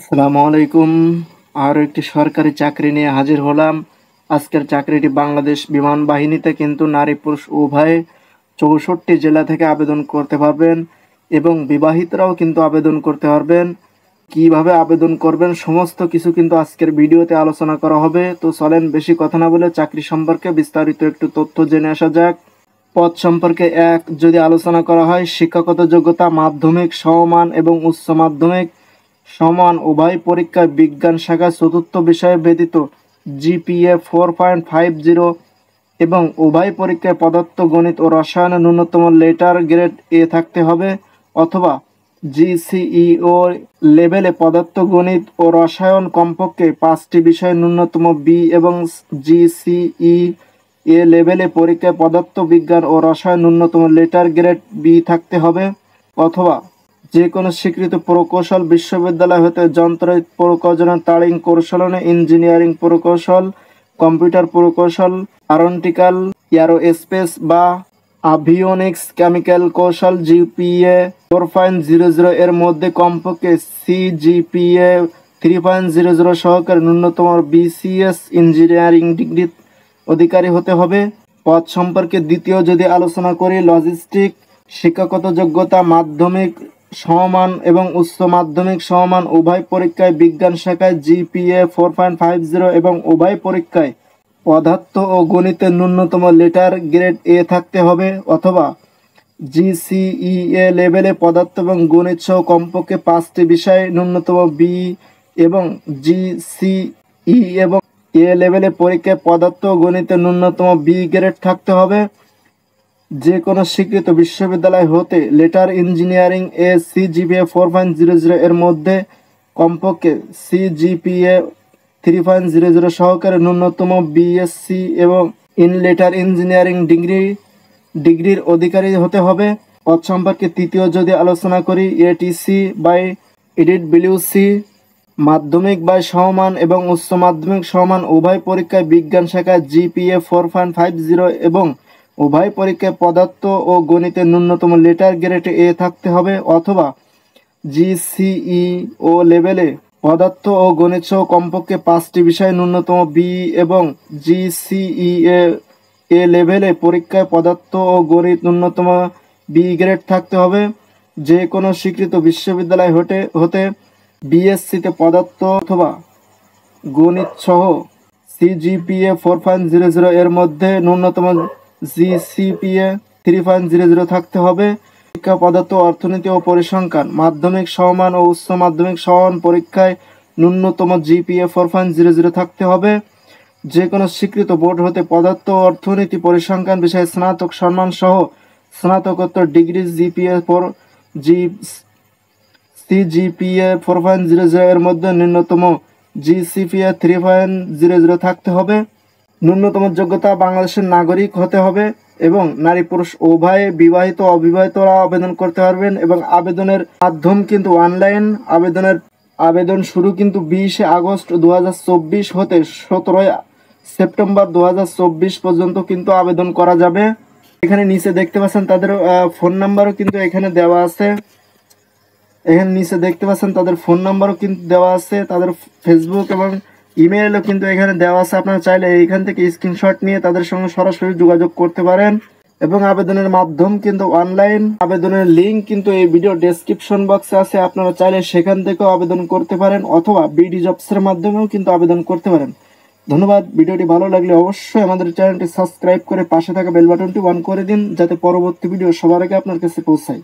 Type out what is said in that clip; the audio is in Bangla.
আসসালামু আলাইকুম। আরও একটি সরকারি চাকরি নিয়ে হাজির হলাম। আজকের চাকরিটি বাংলাদেশ বিমান বাহিনীতে, কিন্তু নারী পুরুষ উভয়ে 64 জেলা থেকে আবেদন করতে পারবেন এবং বিবাহিতরাও কিন্তু আবেদন করতে পারবেন। কিভাবে আবেদন করবেন সমস্ত কিছু কিন্তু আজকের ভিডিওতে আলোচনা করা হবে। তো চলেন বেশি কথা না বলে চাকরি সম্পর্কে বিস্তারিত একটু তথ্য জেনে আসা যাক। পদ সম্পর্কে যদি আলোচনা করা হয়, শিক্ষাগত যোগ্যতা মাধ্যমিক সমমান এবং উচ্চ মাধ্যমিক সমান উভয় পরীক্ষায় বিজ্ঞান শাখায় চতুর্থ বিষয়ে ব্যতীত জিপিএ 4.50 এবং উভয় পরীক্ষায় পদার্থ গণিত ও রসায়নে ন্যূনতম লেটার গ্রেড এ থাকতে হবে, অথবা জিসিইও লেভেলে পদার্থ গণিত ও রসায়ন কমপক্ষে 5টি বিষয়ে ন্যূনতম বি এবং জিসিই এ লেভেলে পরীক্ষায় পদার্থ বিজ্ঞান ও রসায়ন ন্যূনতম লেটার গ্রেড বি থাকতে হবে, অথবা যে কোনো স্বীকৃত প্রকৌশল বিশ্ববিদ্যালয় হতে যন্ত্রায়িত প্রকৌশল, তারিং কৌশলনে, ইঞ্জিনিয়ারিং প্রকৌশল, কম্পিউটার প্রকৌশল, অ্যারোনটিক্যাল, এরোস্পেস বা আভিওনিক্স, কেমিক্যাল কৌশল জিপিএ 4.00 এর মধ্যে কমপক্ষে সিজিপিএ 3.00 সহকারে ন্যূনতম বিসিএস ইঞ্জিনিয়ারিং ডিগ্রি অধিকারী হতে হবে। পদ সম্পর্কে দ্বিতীয় যদি আলোচনা করি, লজিস্টিক, শিক্ষাগত যোগ্যতা মাধ্যমিক সমমান এবং উচ্চ মাধ্যমিক সমমান উভয় পরীক্ষায় বিজ্ঞান শাখায় জিপিএ 4.50 এবং উভয় পরীক্ষায় পদার্থ ও গণিতের ন্যূনতম লেটার গ্রেড এ থাকতে হবে, অথবা জিসিইএ লেভেলে পদার্থ এবং গণিত সহ কমপক্ষে 5টি বিষয়ে ন্যূনতম বি এবং জিসিই এবং এ লেভেলে পরীক্ষায় পদার্থ ও গণিতের ন্যূনতম বি গ্রেড থাকতে হবে। যে কোনো স্বীকৃত বিশ্ববিদ্যালয় হতে লেটার ইঞ্জিনিয়ারিং এ সিজিপিএ 4.00 এর মধ্যে কমপক্ষে সিজিপিএ 3.00 সহকারে ন্যূনতম বিএসসি এবং ইন লেটার ইঞ্জিনিয়ারিং ডিগ্রির অধিকারী হতে হবে। পদ সম্পর্কে তৃতীয় যদি আলোচনা করি, এটিসি বাই এডিডব্লিউসি মাধ্যমিক বা সমমান এবং উচ্চ মাধ্যমিক সমান উভয় পরীক্ষায় বিজ্ঞান শাখায় জিপিএ 4.50 এবং উভয় পরীক্ষায় পদার্থ ও গণিতের ন্যূনতম লেটার গ্রেড এ থাকতে হবে, অথবা জিসিই ও লেভেলে পদার্থ ও গণিত সহ কমপক্ষে 5টি বিষয়ে ন্যূনতম বি এবং জিসিই এ লেভেলে পরীক্ষায় পদার্থ ও গণিত ন্যূনতম বি গ্রেড থাকতে হবে। যে কোনো স্বীকৃত বিশ্ববিদ্যালয় হতে বিএসসিতে পদার্থ অথবা গণিত সহ সিজিপিএ 4.00 এর মধ্যে ন্যূনতম জিসিপিএ 3.00 থাকতে হবে। শিক্ষা পদার্থ অর্থনীতি ও পরিসংখ্যান মাধ্যমিক সমমান ও উচ্চ মাধ্যমিক সমান পরীক্ষায় ন্যূনতম জিপিএ 4.00 থাকতে হবে। যে কোনো স্বীকৃত বোর্ড হতে পদার্থ অর্থনীতি পরিসংখ্যান বিষয়ে স্নাতক সম্মান সহ স্নাতকোত্তর ডিগ্রি জিপিএ সিজিপিএ 4.00 এর মধ্যে ন্যূনতম জিসিপিএ 3.00 থাকতে হবে। ন্যূনতম যোগ্যতা বাংলাদেশের নাগরিক হতে হবে এবং নারী পুরুষ উভয়ে বিবাহিত অবিবাহিতরা আবেদন করতে পারবেন এবং আবেদনের মাধ্যম কিন্তু অনলাইন। আবেদন শুরু কিন্তু 20 আগস্ট 2024 হতে 17 সেপ্টেম্বর 2024 পর্যন্ত কিন্তু আবেদন করা যাবে। এখানে নিচে দেখতে পাচ্ছেন তাদের ফোন নাম্বারও কিন্তু এখানে দেওয়া আছে। এখানে নিচে দেখতে পাচ্ছেন তাদের ফোন নাম্বারও কিন্তু দেওয়া আছে, তাদের ফেসবুক এবং ইমেইলও কিন্তু এখানে দেওয়া আছে। আপনারা চাইলে এইখান থেকে স্ক্রিনশট নিয়ে তাদের সঙ্গে সরাসরি যোগাযোগ করতে পারেন এবং আবেদনের মাধ্যম কিন্তু অনলাইন। আবেদনের লিঙ্ক কিন্তু এই ভিডিও ডেসক্রিপশন বক্সে আছে, আপনারা চাইলে সেখান থেকেও আবেদন করতে পারেন, অথবা বিডি জবসের মাধ্যমেও কিন্তু আবেদন করতে পারেন। ধন্যবাদ। ভিডিওটি ভালো লাগলে অবশ্যই আমাদের চ্যানেলটি সাবস্ক্রাইব করে পাশে থাকা বেল বাটনটি অন করে দিন, যাতে পরবর্তী ভিডিও সবার আগে আপনার কাছে পৌঁছায়।